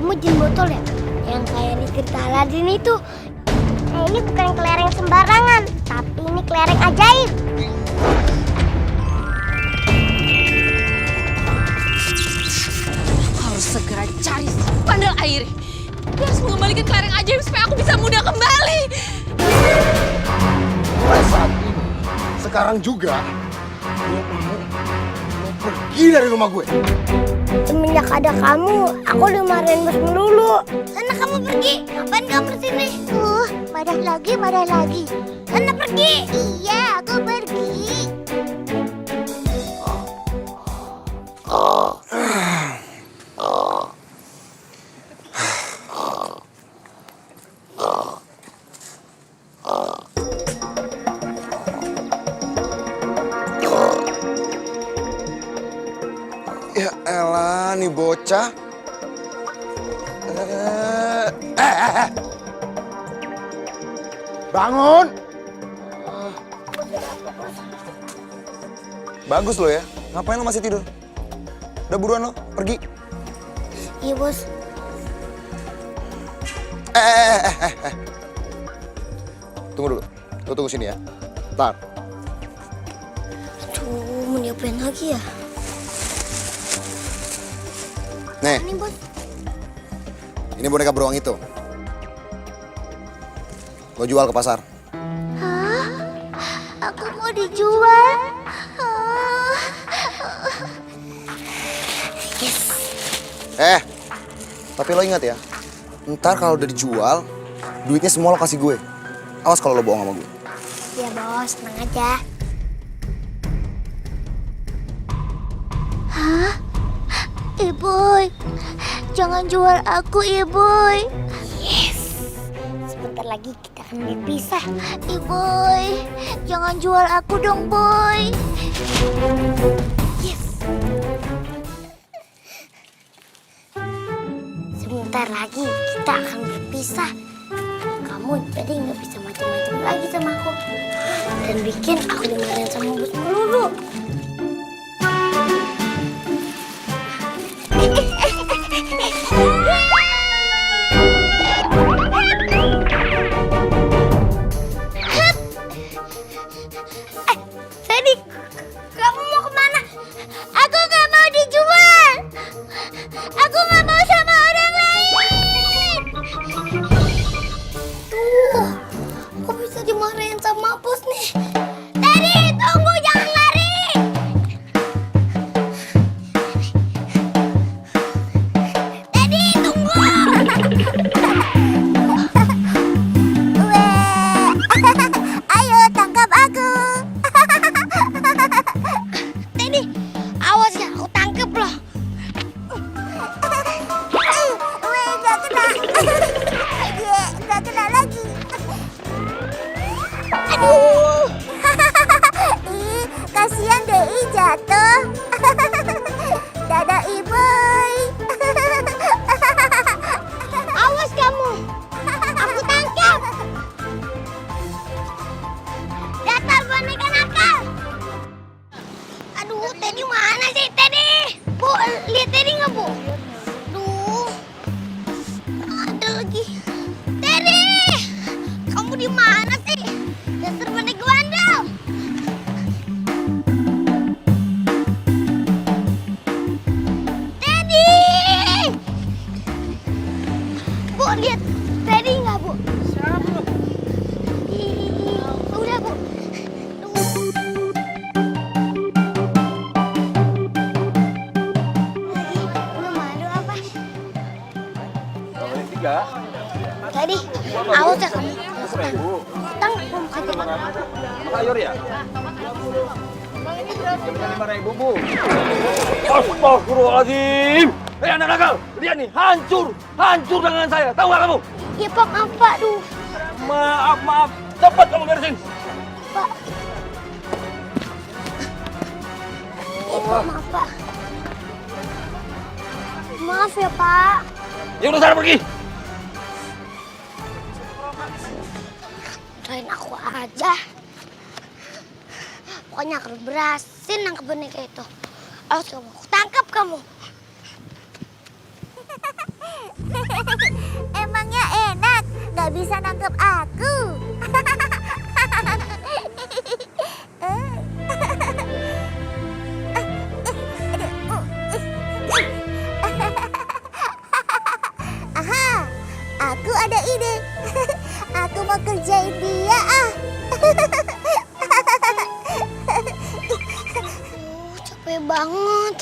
Kamu jin botol ya? Yang kayak di cerita Aladin itu. Nah, ini bukan kelereng sembarangan, tapi ini kelereng ajaib. Harus segera cari si pandal air. Dia harus mengembalikan kelereng ajaib supaya aku bisa mudah kembali. Mulai saat ini, sekarang juga, lo pergi dari rumah gue. Semenjak ada kamu, aku dimarahin bos melulu. Sana kamu pergi, ngapain kamu sini? Marah lagi. Sana pergi. Iya, aku pergi. Ya elah, nih bocah. Bangun! Bagus lo ya. Ngapain lo masih tidur? Udah buruan lo, pergi. Iya, bos. Tunggu dulu. Lo tunggu sini ya. Ntar. Aduh, mau diapain lagi ya? Nih, Ini, bos. ini boneka beruang itu. Lo jual ke pasar. Hah? Aku mau dijual. Yes. Tapi lo ingat ya. Ntar kalau udah dijual, duitnya semua lo kasih gue. Awas kalau lo bohong sama gue. Iya, bos. Tenang aja. Hah? Iboy, jangan jual aku, Iboy. Yes. Sebentar lagi kita akan berpisah. Iboy, jangan jual aku dong, boy. Yes. Sebentar lagi kita akan berpisah. Kamu jadi nggak bisa macam-macam lagi sama aku. Dan bikin aku dimarahin sama bos melulu. Teddy, kamu mau kemana? Aku nggak mau dijual. Aku nggak mau sama orang lain. Tuh, aku bisa dimarahin sama bos nih. Teddy, tunggu, jangan lari. Teddy, tunggu. Ayo tangkap aku. Teddy, awas ya, aku tangkep loh. Nggak kena. Nggak kena lagi. Aduh. Ih, kasihan Dei jatuh. Dadah Iboy. Awas kamu. Aku tangkap. Datar boneka nakal. Aduh, Teddy mana sih? Teddy! Bu, lihat Teddy nggak, Bu? Aduh, ada lagi. Teddy! Kamu di mana sih? Dasar boneka bandel. Teddy! Bu, lihat Teddy nggak, Bu? Udah, Bu. Lu malu apa? Tadi, awas ya kamu. Tangkap kamu saja. Sayur ya? Jam 5.000, Bu. Astagfirullahaladzim. Anak nakal, lihat nih, hancur dagangan saya. Tahu nggak kamu? Ya Pak, maaf Pak, aduh. Maaf. Cepat kamu beresin. Pak. Ya Pak, maaf Pak. Maaf ya Pak. Ya udah sana pergi. Doain aku aja. Pokoknya aku berhasil nangkep boneka itu. Awas kamu, aku tangkap kamu. tangkap aku. Aha, aku ada ide. Aku mau kerjain dia ah. Capek banget.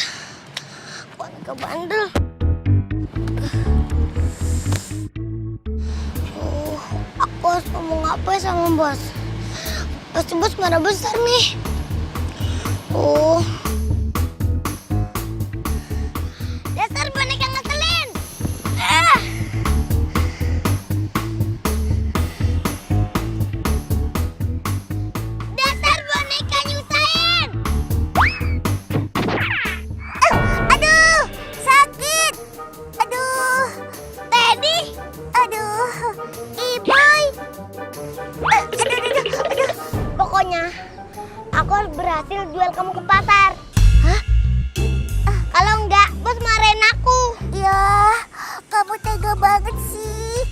Boneka bandel. Aku harus ngomong apa ya sama bos? Pasti bos marah besar nih. Dasar boneka ngeselin. Dasar boneka nyusahin. Aduh, sakit. Aduh, Teddy. Aduh, Iboy. Aduh. Pokoknya, aku harus berhasil jual kamu ke pasar. Hah? Kalau enggak, bos marahin aku. Ya, kamu tega banget sih.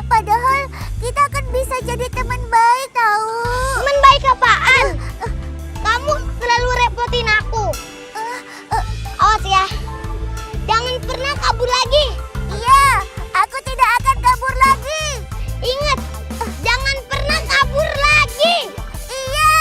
Padahal kita kan bisa jadi teman baik tahu. Teman baik apaan? Kamu selalu repotin aku. Awas ya, jangan pernah kabur lagi. Iya, aku tidak akan kabur lagi. Ingat, jangan pernah kabur lagi. Iya.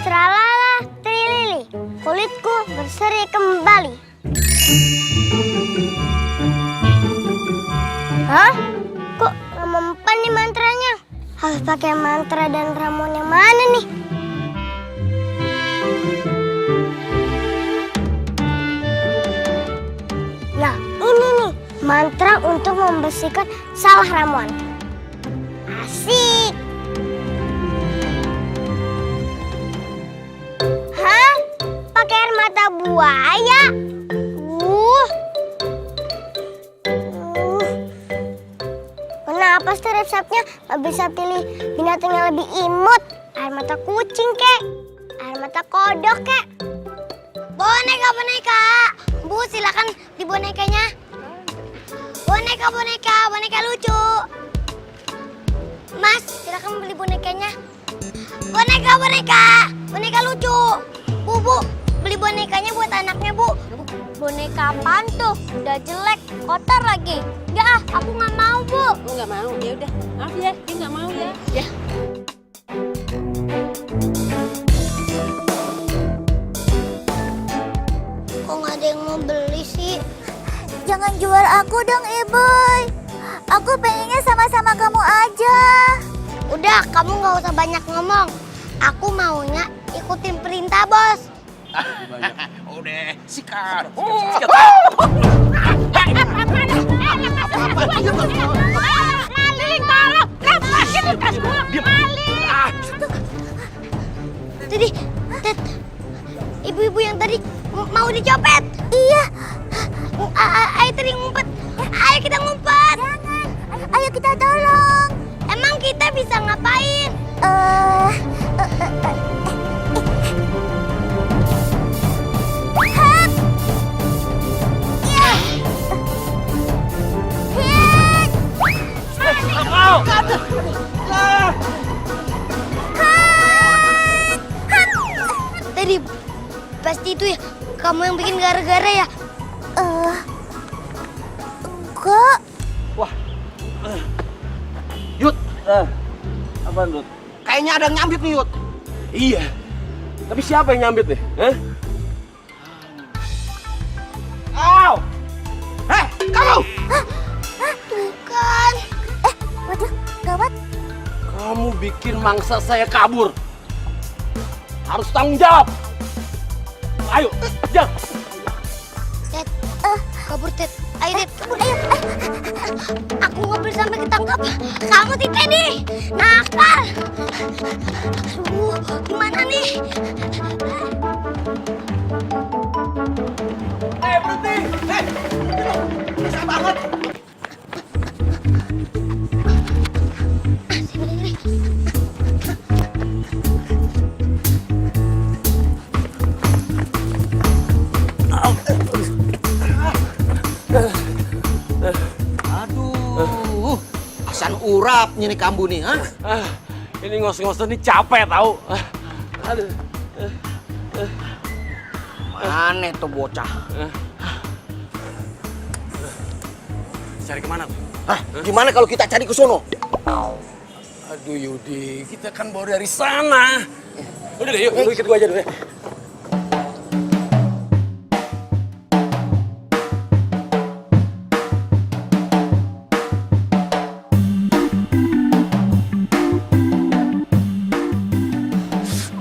Tralala trilili, kulitku berseri kembali. Hah? Kok nggak mempan nih mantranya? Harus pakai mantra dan ramuan yang mana nih? Nah, ini nih mantra untuk membersihkan salah ramuan. Asik. Hah? Pakai air mata buaya? Kenapa sih resepnya nggak bisa pilih binatang yang lebih imut? Air mata kucing kek? Air mata kodok kek? Boneka. Bu, silakan di bonekanya. Boneka lucu. Mas, silakan beli bonekanya. Boneka lucu. Bu, beli bonekanya buat anaknya, Bu. Boneka apaan tuh? Udah jelek, kotor lagi. Enggak, aku nggak mau, Bu. Lu nggak mau? Ya udah, maaf ya, dia nggak mau ya. Ya. Kok nggak ada yang mau beli sih? Jangan jual aku dong, Iboy. Aku pengennya sama-sama kamu aja. Udah, kamu nggak usah banyak ngomong. Aku maunya ikutin perintah bos. Udah, sikat. Maling, tolong! Lepasin tas gua! Maling! Tadi, ibu-ibu yang tadi mau dicopet. Iya. Ayo tadi ngumpet. Ayo kita ngumpet. Jangan. Ayo kita tolong. Emang kita bisa ngapain? Hap. Iya. Hit. Tadi pasti itu ya kamu yang bikin gara-gara ya? Enggak. Wah. Yud. Apaan, Yud? Kayaknya ada yang nyambit nih, Yud. Iya. Tapi siapa yang nyambit nih? Aw! Hei, kamu! Bukan. Waduh, gawat. Kamu bikin mangsa saya kabur. Harus tanggung jawab. Ayo, jam. Ted, kabur Ted. Ayo Ted, kabur ayo. Aku nggak boleh sampai ketangkap. Kamu si Teddy, nakal. Aduh, gimana nih? siap nyini kambu nih, ha? Ini ngos-ngosan nih capek tau. Aduh. Aneh tuh bocah. Cari kemana tuh? Hah? Gimana kalau kita cari ke sono? Aduh Yudi, kita kan baru dari sana. Udah deh, yuk, lu ikut gua aja dulu ya.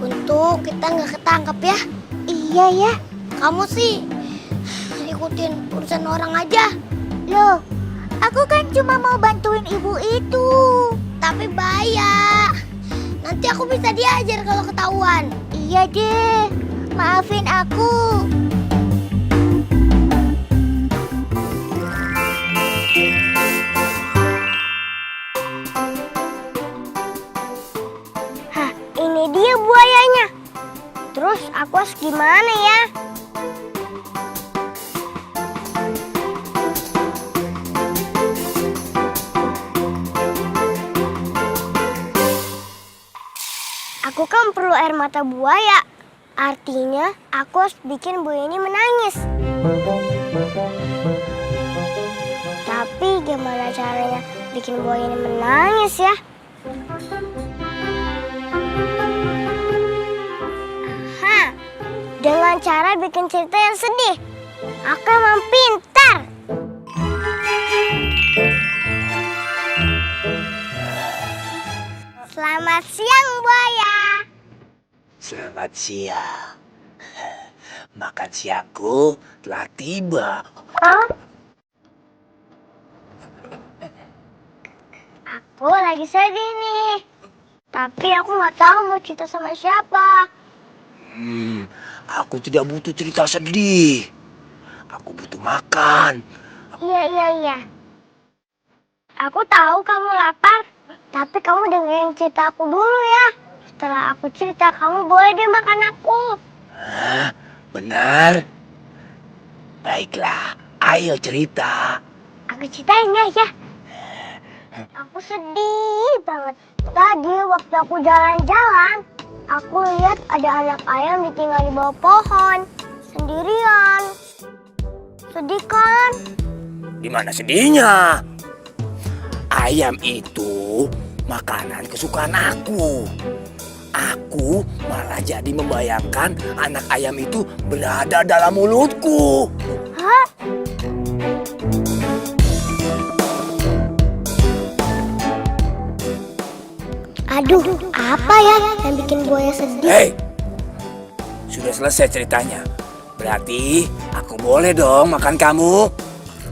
Untung kita nggak ketangkap ya. Iya ya. Kamu sih ikutin urusan orang aja. Loh, aku kan cuma mau bantuin ibu itu. Tapi bahaya. Nanti aku bisa diajar kalau ketahuan. Iya deh. Maafin aku. Hah, ini dia buayanya. Terus aku harus gimana ya? Aku kan perlu air mata buaya. Artinya aku harus bikin buaya ini menangis. Tapi gimana caranya bikin buaya ini menangis ya? Hah, dengan cara bikin cerita yang sedih. Aku emang pintar. Selamat siang, buaya. Selamat siang. Makan siangku telah tiba. Aku lagi sedih nih. Tapi aku nggak tahu mau cerita sama siapa. Aku tidak butuh cerita sedih. Aku butuh makan. Iya. Aku tahu kamu lapar. Tapi kamu dengerin cerita aku dulu ya. Setelah aku cerita, kamu boleh deh makan aku. Hah? Benar? Baiklah, ayo cerita. Aku ceritain ya. Aku sedih banget. Tadi waktu aku jalan-jalan, aku lihat ada anak ayam ditinggal di bawah pohon. Sendirian. Sedih kan? Gimana sedihnya? Ayam itu makanan kesukaan aku. Aku malah jadi membayangkan anak ayam itu berada dalam mulutku. Hah? Aduh, apa ya yang bikin buaya sedih? Hei, sudah selesai ceritanya. Berarti aku boleh dong makan kamu?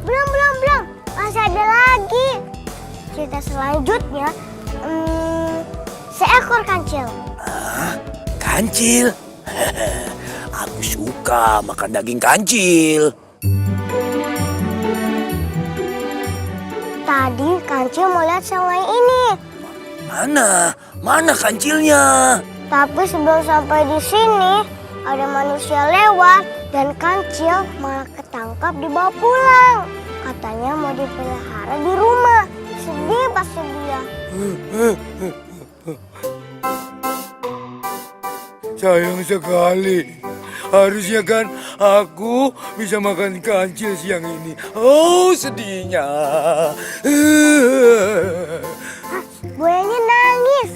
Belum. Masih ada lagi. Cerita selanjutnya, seekor kancil. Hah? Kancil? Aku suka makan daging kancil. Tadi kancil mau lihat sungai ini. Mana kancilnya? Tapi sebelum sampai di sini, ada manusia lewat dan kancil malah ketangkap dibawa pulang. Katanya mau dipelihara di rumah. Sedih pasti dia. Sayang sekali. Harusnya kan aku bisa makan kancil siang ini. Oh, sedihnya. Buayanya nangis.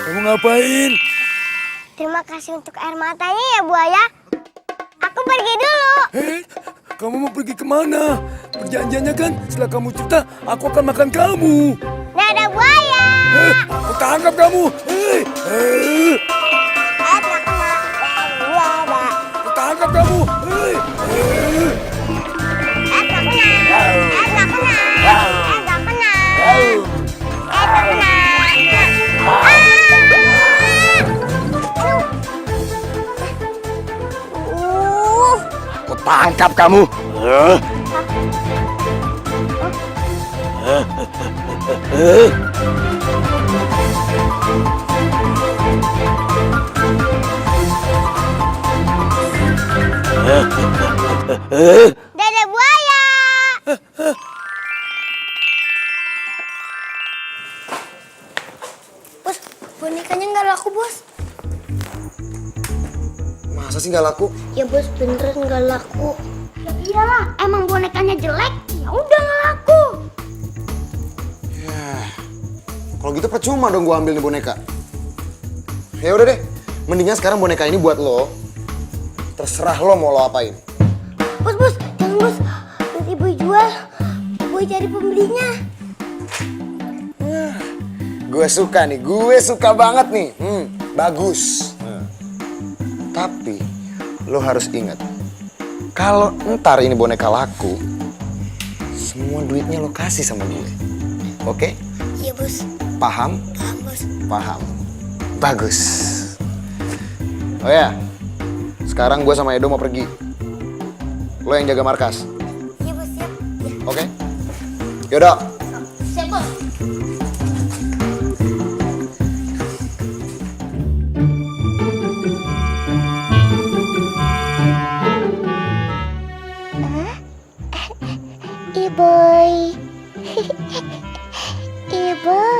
Kamu ngapain? Terima kasih untuk air matanya ya buaya. Aku pergi dulu. Kamu mau pergi kemana? Perjanjiannya kan setelah kamu cerita, aku akan makan kamu. Dadah buaya. Aku tangkap kamu. Aku tangkap kamu. Aku tangkap kamu. Dadah buaya. Bos, bonekanya nggak laku, Bos. Masa sih nggak laku? Ya, Bos, beneran nggak laku. Ya iyalah, emang bonekanya jelek, ya udah nggak laku. Kalau gitu percuma dong gua ambil nih boneka. Ya udah deh, mendingan sekarang boneka ini buat lo. Terserah lo mau lo apain. Bos, jangan, Bos. Nanti Boy jual, Boy cari pembelinya. Gue suka nih, gue suka banget nih. Bagus. Tapi lo harus ingat, kalau ntar ini boneka laku, semua duitnya lo kasih sama gue. Oke? Iya, Bos. Paham? Paham, Bos. Paham. Bagus. Oh ya, sekarang gue sama Edo mau pergi. Lo yang jaga markas. Iya, Bos, siap. Ya. Oke? Yaudah. Siap, Bos. Boy. Boy.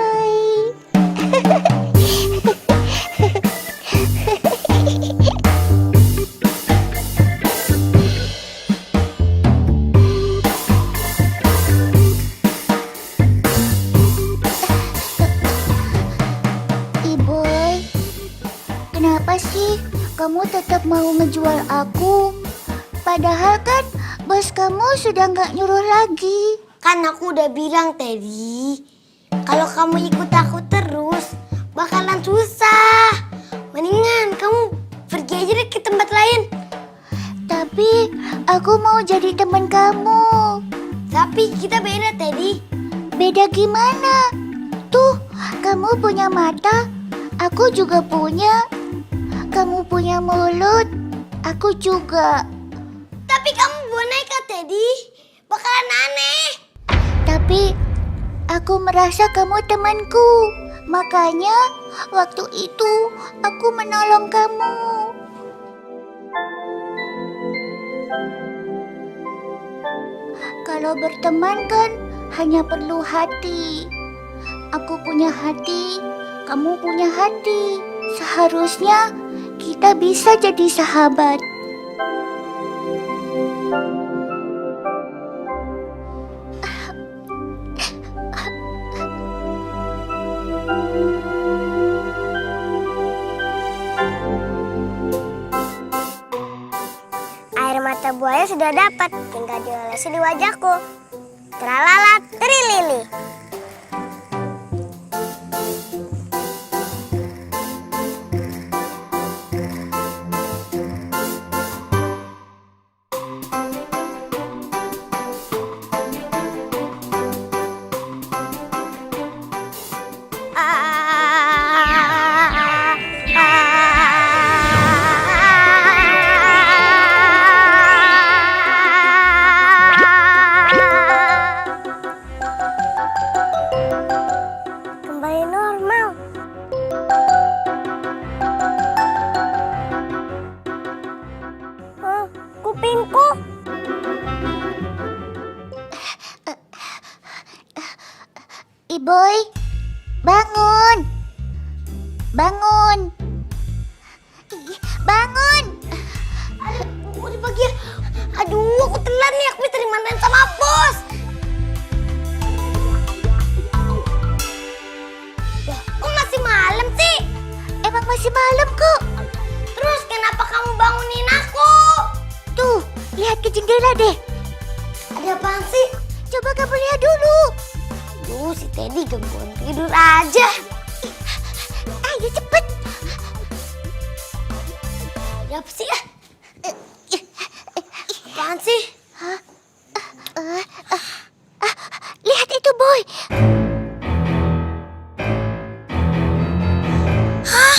Boy, kenapa sih kamu tetap mau ngejual aku? Padahal kan bos kamu sudah nggak nyuruh lagi. Kan aku udah bilang, Teddy. Kalau kamu ikut aku terus, bakalan susah. Mendingan kamu pergi aja deh ke tempat lain. Tapi aku mau jadi teman kamu. Tapi kita beda, Teddy. Beda gimana? Tuh, kamu punya mata, aku juga punya. Kamu punya mulut, aku juga. Tapi kamu boneka, Teddy. Bakalan aneh. Tapi aku merasa kamu temanku. Makanya waktu itu aku menolong kamu. Kalau berteman kan hanya perlu hati. Aku punya hati, kamu punya hati. Seharusnya kita bisa jadi sahabat. Air mata buaya sudah dapat, tinggal diolesi di wajahku. Tralala trilili. Kembali normal. Kupingku. Iboy, bangun. Bangun. Bangun. Aduh, udah pagi ya. Aduh, aku telat nih. Aku diterima sama bos. Loh, kok masih malam sih? Emang masih malam kok. Terus kenapa kamu bangunin aku? Tuh, lihat ke jendela deh. Ada apaan sih? Coba kamu lihat dulu. Aduh, si Teddy gangguan tidur aja. Ayo cepet. Ada apa sih? Apaan sih? Hah? Lihat itu, Boy. Hah?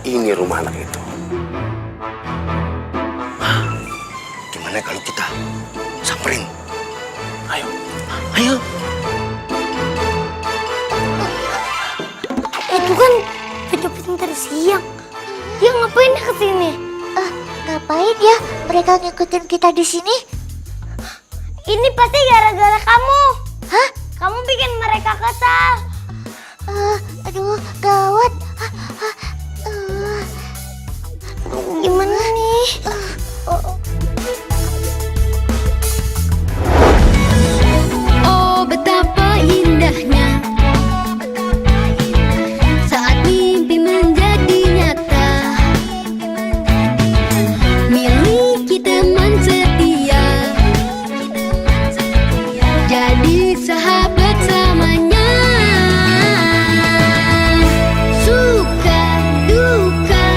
Ini rumah anak itu. Gimana Gimana kalau kita samperin? Ayo. Ayo. Itu kan pencopetan tadi siang. Dia ngapain ke sini? Ngapain ya mereka ngikutin kita di sini? Ini pasti gara-gara kamu. Hah? Kamu bikin mereka kesal. Aduh, gawat. Gimana nih? Oh betapa indahnya saat mimpi menjadi nyata, miliki teman setia, jadi sahabat selamanya. Suka duka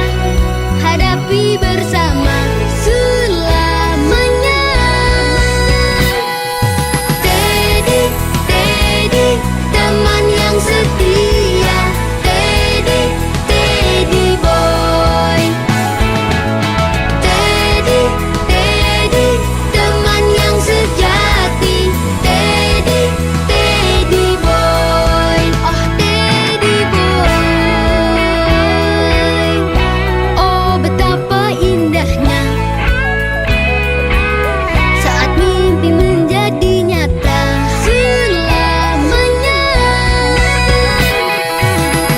hadapi bersama selamanya. Teddy, Teddy, teman yang setia. Teddy, Teddy boy. Teddy, Teddy, teman yang sejati. Teddy, Teddy boy. Oh Teddy boy. Oh betapa indahnya saat mimpi menjadi nyata selamanya.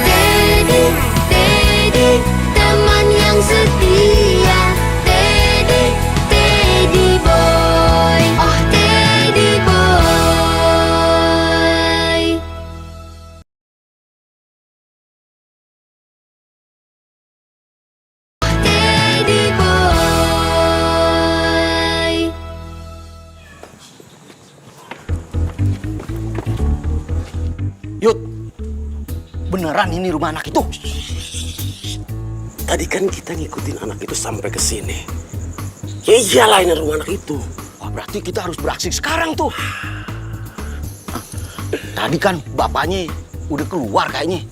Teddy, Teddy, teman yang setia. Teddy, Teddy boy. Oh Teddy boy. Teddy boy. Yud, beneran ini rumah anak itu? Tadi kan kita ngikutin anak itu sampai ke sini. Ya iyalah ini rumah anak itu. Wah, berarti kita harus beraksi sekarang tuh. Tadi kan bapaknya udah keluar kayaknya.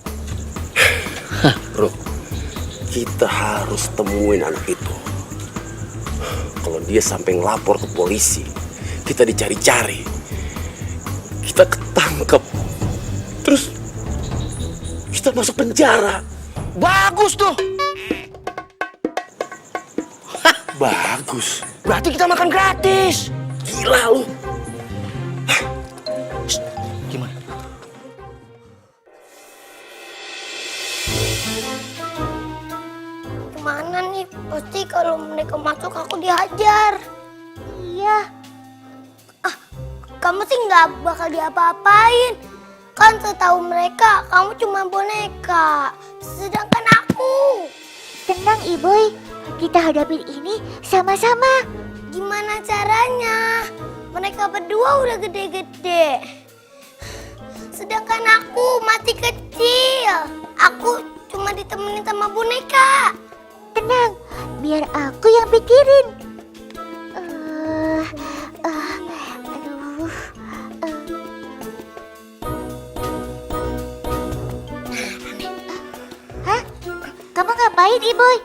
Bro, kita harus temuin anak itu. Kalau dia sampai ngelapor ke polisi, kita dicari-cari, kita ketangkep, terus kita masuk penjara. Bagus tuh. Bagus. Berarti kita makan gratis. Gila lu. Gimana? Gimana nih? Pasti kalau mereka masuk aku dihajar. Iya, Kamu sih nggak bakal diapa-apain. Kan setahu mereka kamu cuma boneka. Sedangkan aku. tenang Iboy. Kita hadapin ini sama-sama. Gimana caranya? Mereka berdua udah gede-gede. Sedangkan aku masih kecil. Aku cuma ditemenin sama boneka. Tenang, biar aku yang pikirin. Hah? Kamu ngapain, Iboy?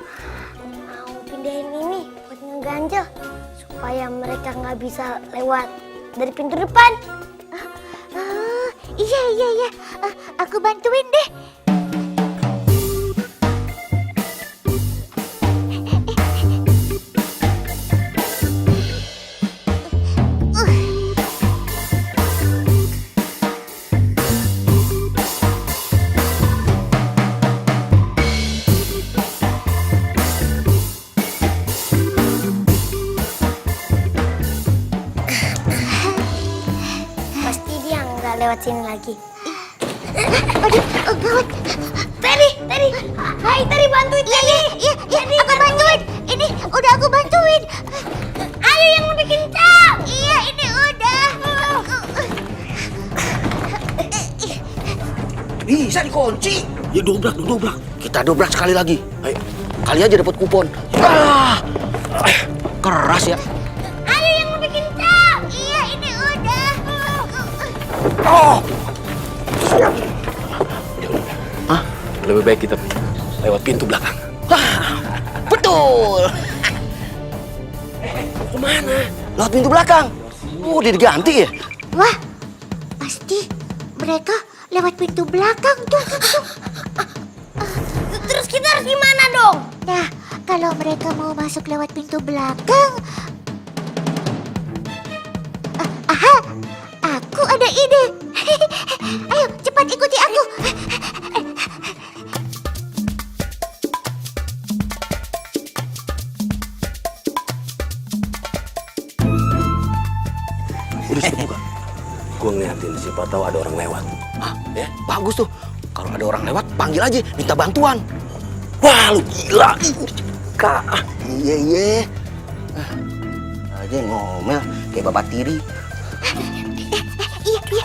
Mau pindahin ini buat ngeganjel. Supaya mereka nggak bisa lewat dari pintu depan. Iya. Aku bantuin deh. Pasti dia nggak lewat sini lagi. Aduh, gawat. Teri. Hai Teri, bantuin Teri. Iya, aku bantuin. Ini udah aku bantuin. Ayo yang lebih kencang. Iya, ini udah. Bisa dikunci. Ya dobrak. Kita dobrak sekali lagi. Ayo. Kali aja dapat kupon. Keras ya. Ayo yang lebih kencang. Iya, ini udah. Hah? Lebih baik kita lewat pintu belakang. Betul. kemana? Lewat pintu belakang. Oh, dia diganti ya? Wah, pasti mereka lewat pintu belakang tuh. Terus kita harus gimana dong? Nah, kalau mereka mau masuk lewat pintu belakang... Aha, aku ada ide. Ayo, cepat ikuti aku. Udah siap buka. Gue ngeliatin siapa tahu ada orang lewat. Ah, ya, bagus tuh. Kalau ada orang lewat, panggil aja, minta bantuan. Wah, lu gila. Kak, iya. Aja ngomel kayak babat tiri. Iya.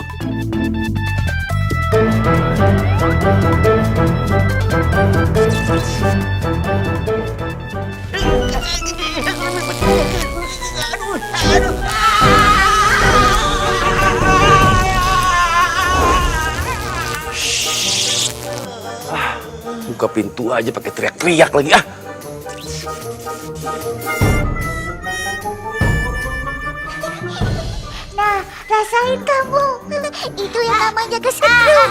Buka pintu aja pakai teriak-teriak lagi ah. Nah, rasain kamu. Itu yang namanya kesetrum.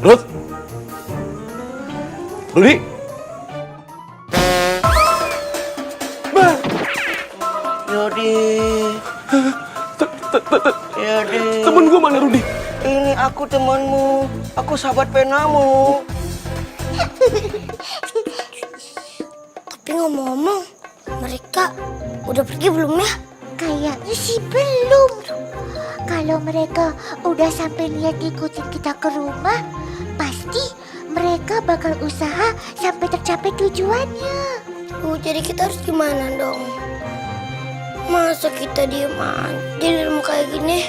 Ruth? Rudi? Yodi. Yodi. Temen gue mana Rudi? Ini aku temanmu. Aku sahabat penamu. Tapi ngomong-ngomong, mereka udah pergi belum ya? Kayaknya sih belum. Kalau mereka udah sampai niat ikutin kita ke rumah, pasti mereka bakal usaha sampai tercapai tujuannya. Jadi kita harus gimana dong? Masa kita diem aja di rumah kayak gini?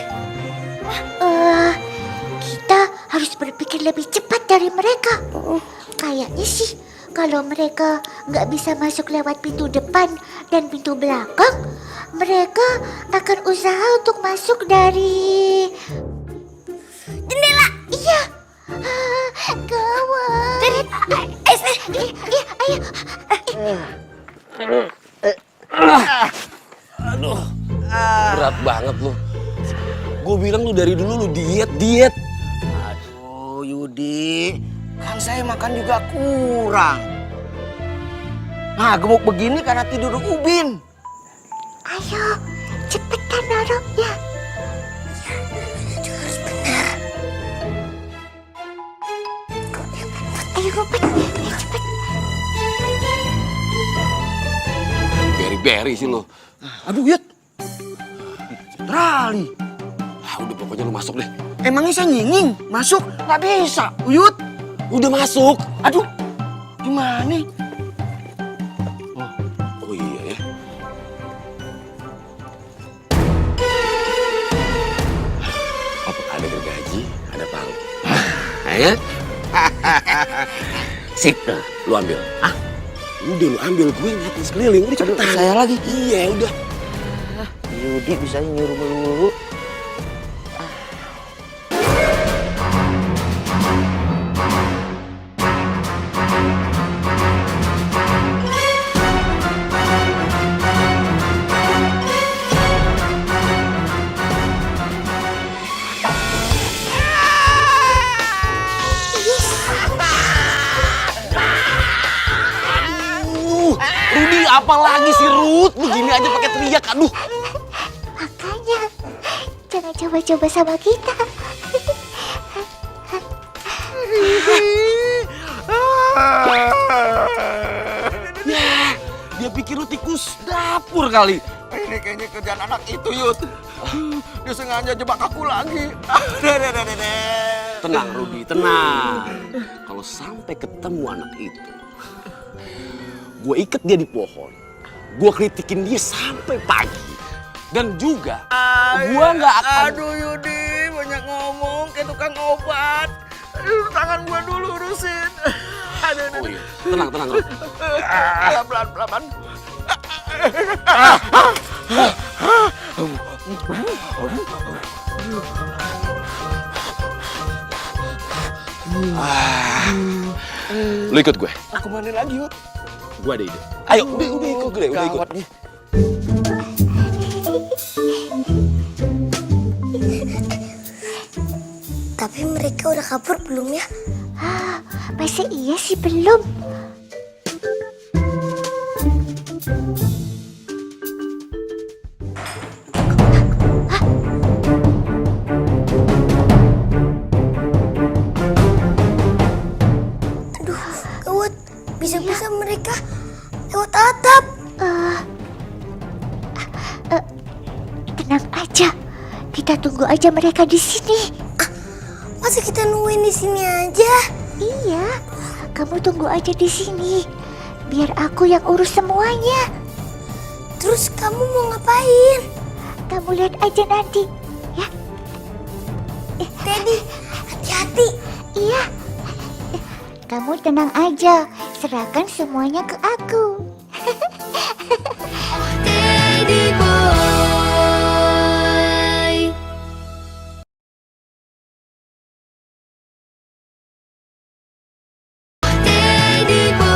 Kita harus berpikir lebih cepat dari mereka. Kayaknya sih kalau mereka nggak bisa masuk lewat pintu depan dan pintu belakang, mereka akan usaha untuk masuk dari Jendela! iya. Gawat. Iya, ayo. Aduh, berat banget lu. Gue bilang lu dari dulu lu diet. Aduh, Yudi. Kan saya makan juga kurang. Nah, gemuk begini karena tidur ubin. Ayo, cepetan dorongnya. Ayo ngumpet, cepet. Beri-beri sih lu. Aduh, Yud. Rali. Udah pokoknya lu masuk deh. Emangnya saya nyinging? Masuk? Nggak bisa, Yud. Udah masuk. Aduh, gimana? Oh iya ya. Apa ada gergaji, ada palu. Ya? Sip, lu ambil. Ah, udah lu ambil, gue ngeliatin sekeliling, udah cepetan. Saya lagi. Iya, udah. Yudi bisa nyuruh melulu. Rudi, apa lagi sih Ruth? Begini aja pakai teriak, aduh. Makanya, jangan coba-coba sama kita. Ya, dia pikir lu tikus dapur kali. Ini kayaknya kerjaan anak itu, Yud. Dia sengaja jebak aku lagi. Tenang, Rudi, tenang. Kalau sampai ketemu anak itu, gue ikat dia di pohon. Gue kritikin dia sampai pagi. Dan juga, gue nggak akan... Aduh, Yudi, banyak ngomong kayak tukang obat. Aduh, tangan gue dulu urusin. Oh iya, tenang, Ruth. Pelan-pelan. Lu ikut gue. Aku mana lagi, Yud? Gue ada ide. Ayo, udah ikut gue, udah ikut. Gawat nih. Tapi mereka udah kabur belum ya? Masa iya sih belum? Aduh, gawat. Bisa-bisa mereka lewat atap. Tenang aja. Kita tunggu aja mereka di sini. Masa kita nungguin di sini aja? Iya, kamu tunggu aja di sini. Biar aku yang urus semuanya. Terus kamu mau ngapain? Kamu lihat aja nanti, ya. Teddy, hati-hati. Iya. Kamu tenang aja. Serahkan semuanya ke aku. Teddy boy. Teddy boy.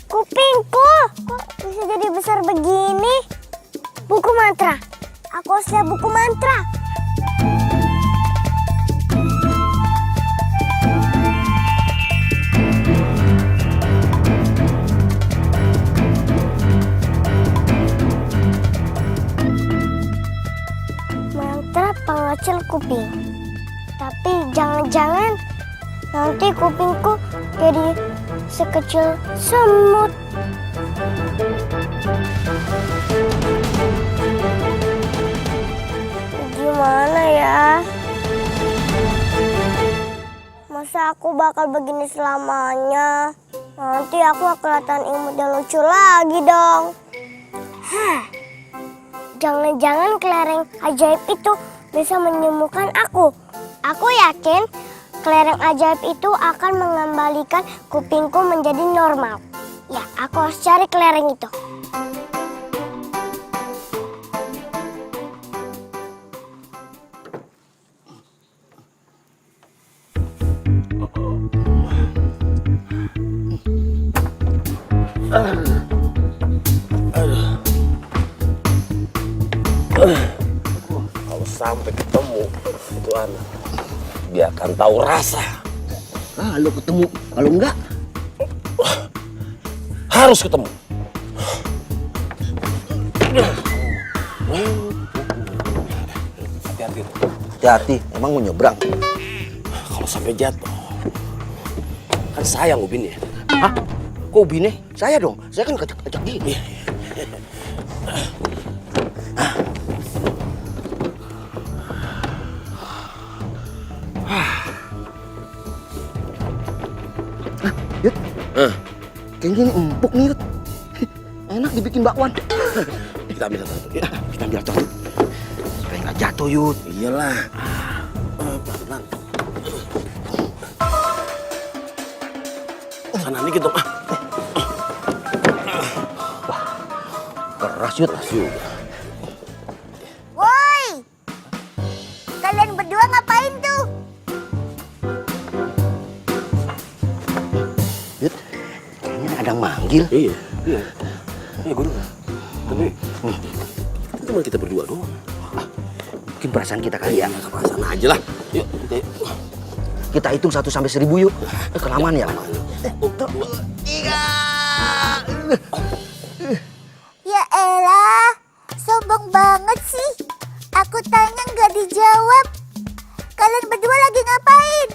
Kupingku, kok bisa jadi besar begini? Buku mantra. Aku harus lihat buku mantra. Mantra pengecil kuping. Tapi jangan-jangan nanti kupingku jadi sekecil semut. Gimana ya? Masa aku bakal begini selamanya? Nanti aku akan kelihatan imut dan lucu lagi dong. Jangan-jangan kelereng ajaib itu bisa menyembuhkan aku. Aku yakin kelereng ajaib itu akan mengembalikan kupingku menjadi normal. Ya, aku harus cari kelereng itu. Kalau sampai ketemu itu anak, dia akan tahu rasa. Lo ketemu. Kalau enggak, Harus ketemu. Hati-hati. hati-hati. Emang mau nyebrang? Kalau sampai jatuh, kan sayang ubinnya. Hah? Kok ubinnya? Saya dong. Saya kan kacak-kacak gini. Yud, kayaknya ini empuk nih, Yud. Enak dibikin bakwan. Kita ambil satu. Ya. Kita ambil satu. Supaya nggak jatuh, Yud. Iyalah. Pelan-pelan. Sana dikit dong. Keras, Yud. Woi! Kalian berdua ngapain tuh? Yud, kayaknya ada yang manggil. Iya. Iya, gue dengar. Tapi cuma kita berdua doang. Mungkin perasaan kita kali ya. Perasaan aja lah. Yuk, kita Kita hitung 1 sampai 1000 yuk. Kelamaan ya. 1, 2, 3. Ya elah, sombong banget sih. Aku tanya nggak dijawab. Kalian berdua lagi ngapain?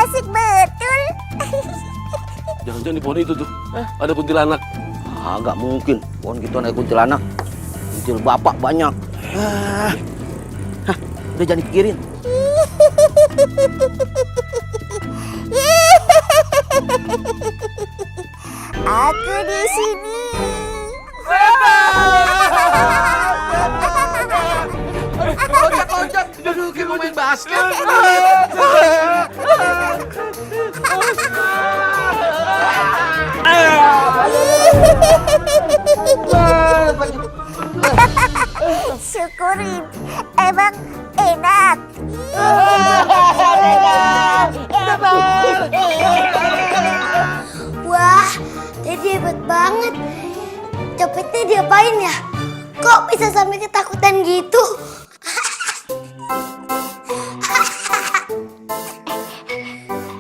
Asik betul. Jangan-jangan di pohon itu tuh. Ada kuntilanak. Nggak mungkin. Pohon gitu ada kuntilanak. Kuntil bapak banyak. Udah jangan dipikirin. Aku di sini. Loncat-loncat. Duduk mau main basket. Syukurin, emang enak. Wah, Teddy hebat banget. Copetnya diapain ya? Kok bisa sampai ketakutan gitu?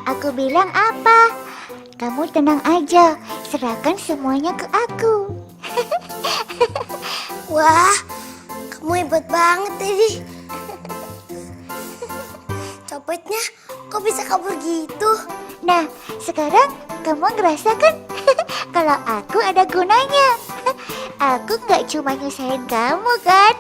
Aku bilang apa? Kamu tenang aja, serahkan semuanya ke aku. Wah, kamu hebat banget, Teddy. Copetnya kok bisa kabur gitu? Nah, sekarang kamu ngerasa kan? Kalau aku ada gunanya. Aku nggak cuma nyusahin kamu kan?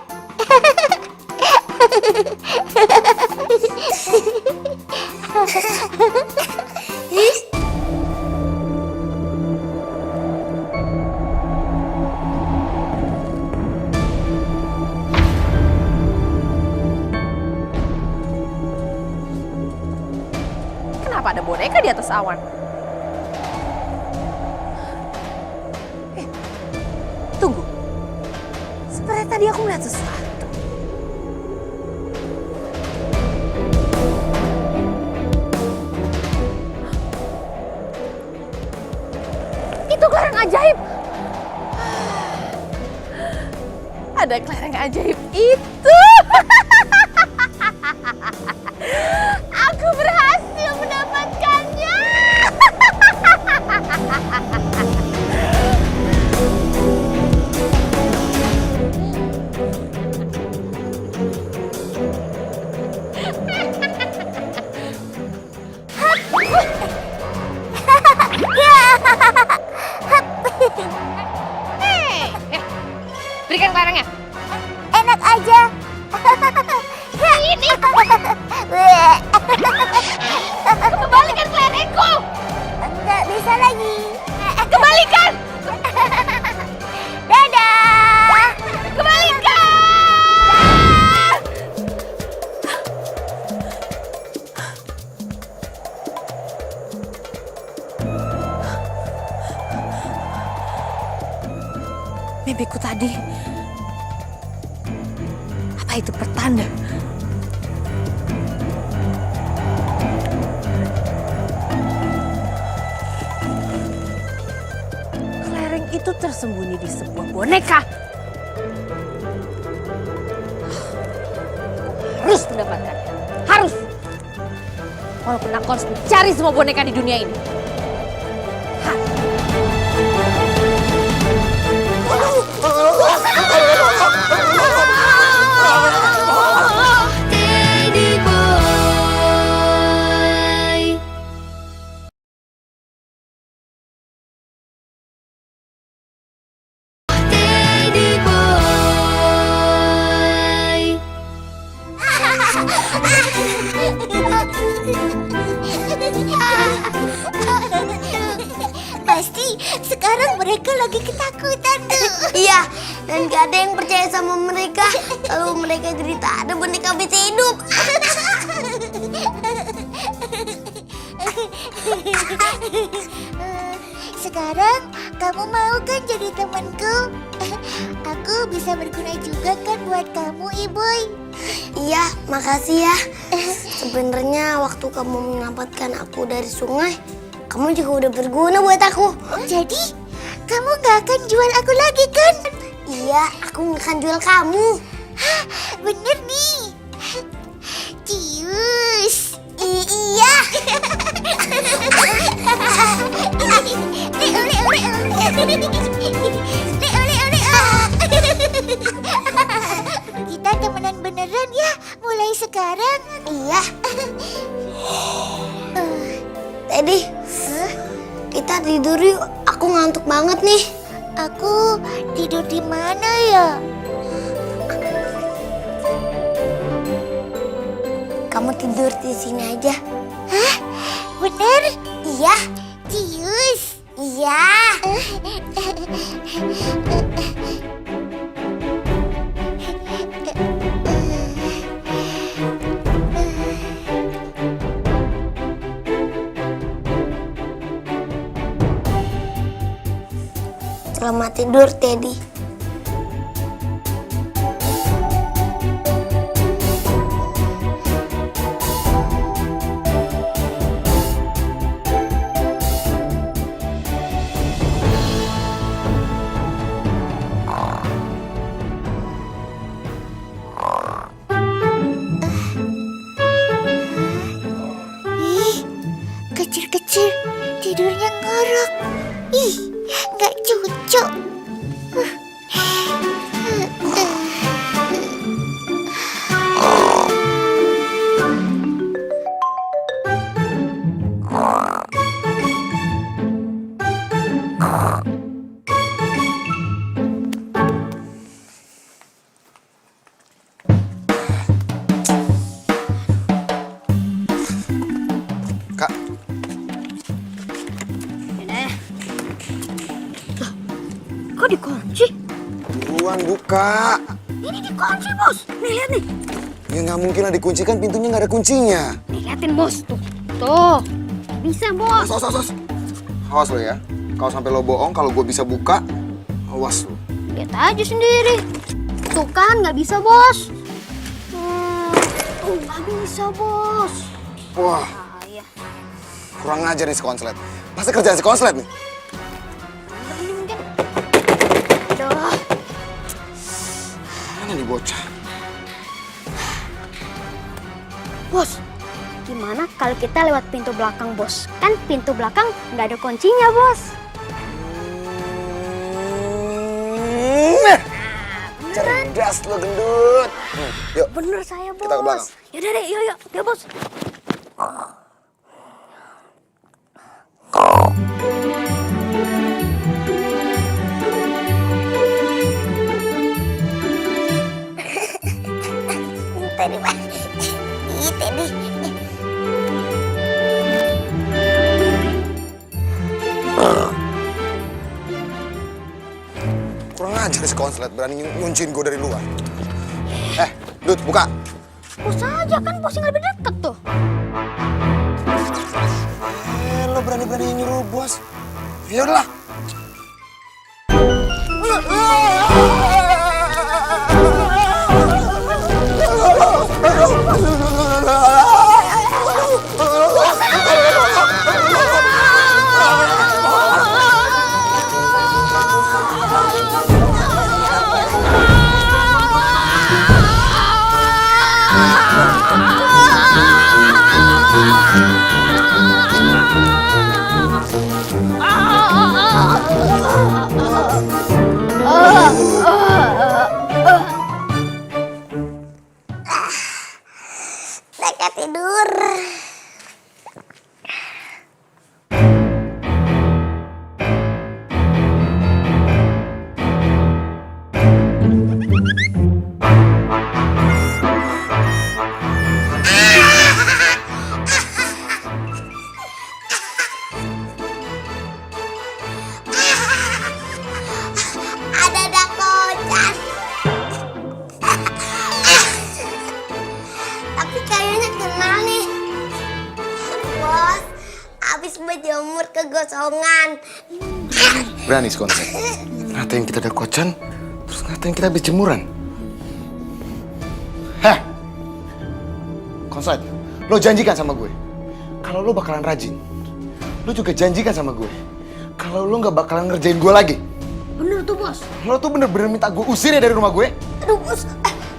Kenapa ada boneka di atas awan? Tunggu. Seperti tadi aku melihat sesuatu. Itu kelereng ajaib. Ada kelereng ajaib itu. Aku berhasil mendapatkannya. Berikan kelerengnya. Enak aja. Ini. Kembalikan kelerengku. Nggak bisa lagi. Kembalikan. Dadah. Kembalikan. Mimpiku tadi. Apa itu pertanda? Kelereng itu tersembunyi di sebuah boneka. Harus mendapatkan. Harus. Walaupun aku harus mencari semua boneka di dunia ini. Teddy boy. Teddy boy. Pasti sekarang mereka lagi ketakutan tuh. Iya, dan gak ada yang percaya sama mereka kalau mereka cerita ada boneka bisa hidup. Sekarang kamu mau kan jadi temanku? Aku bisa berguna juga kan buat kamu, Iboy. Iya, makasih ya. Sebenarnya waktu kamu menyelamatkan aku dari sungai, kamu juga udah berguna buat aku. Jadi, kamu gak akan jual aku lagi kan? Iya, aku nggak akan jual kamu. Hah, bener nih. Cius. Iya. Kita temenan beneran ya, mulai sekarang. Iya. Teddy, kita tidur yuk. Aku ngantuk banget nih. Aku tidur di mana ya? Kamu tidur di sini aja. Hah? Bener? Iya. Cius. Iya. Selamat tidur, Teddy. kecil, tidurnya ngorok. Ih, nggak cocok. Kak, Kok dikunci? buruan buka. Ini dikunci, Bos. Nih, lihat nih. Ya nggak mungkin lah dikunci, kan pintunya nggak ada kuncinya. Nih, liatin, Bos. Tuh. Tuh. Bisa, Bos. Awas. Awas lo ya. Kalau sampai lo bohong, kalau gue bisa buka, awas lo. Lihat aja sendiri. Tuh kan, nggak bisa, Bos. Nggak bisa, Bos. Wah, Iya. kurang ajar nih si konslet. Pasti kerjaan si konslet nih. Ini mungkin. Aduh. Mana nih bocah? Bos, gimana kalau kita lewat pintu belakang, Bos? Kan pintu belakang nggak ada kuncinya, Bos. Cerdas lo gendut. Yuk. Bener saya, Bos. Kita ke belakang. Yaudah deh, yuk. Yuk, Bos. Tadi, Pak. Tadi. Kurang ajar si konslet, berani ngunciin gue dari luar. Dut, buka. Bos aja kan, Bos yang lebih deket tuh. Lo berani-berani nyuruh bos. Ya udahlah. Mereka tidur. Ada kocan. Tapi kayaknya kenal nih. Bos, habis berjemur kegosongan. Berani si konslet. Ngatain kita ada kocan, terus ngatain kita habis jemuran. Heh. Konslet, lo janjikan sama gue. Kalau lo bakalan rajin, lo juga janjikan sama gue. Kalau lo nggak bakalan ngerjain gue lagi. Bener tuh, Bos. Lo tuh bener-bener minta gue usir ya dari rumah gue. Aduh, Bos.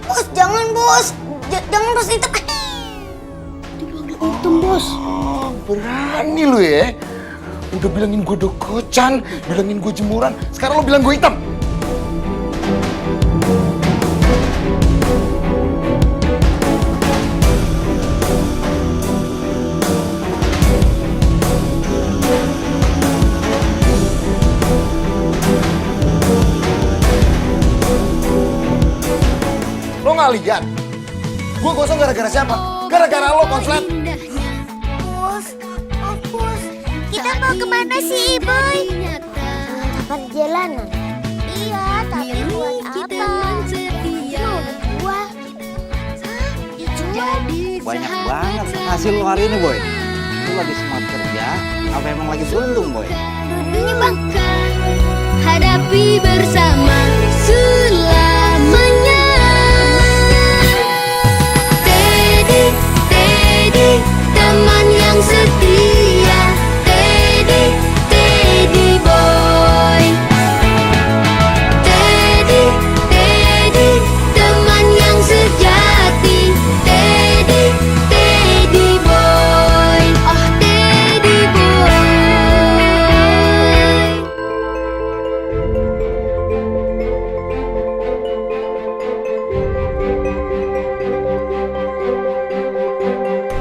Bos, jangan, Bos. Jangan, Bos. Itu. Dipanggil hitam, Bos. Oh, berani lo ya. Udah bilangin gue dokocan, bilangin gue jemuran. Sekarang lo bilang gue hitam. Lo nggak lihat? Gue gosong gara-gara siapa? Gara-gara lo, konslet. Bos, Bos, kita mau kemana sih, Boy? Perjalanan. Iya, tapi buat apa? Buah. Dijual. Banyak banget hasil lo hari ini, Boy. Lu lagi smart kerja, apa emang lagi beruntung, Boy? Hadapi bersama.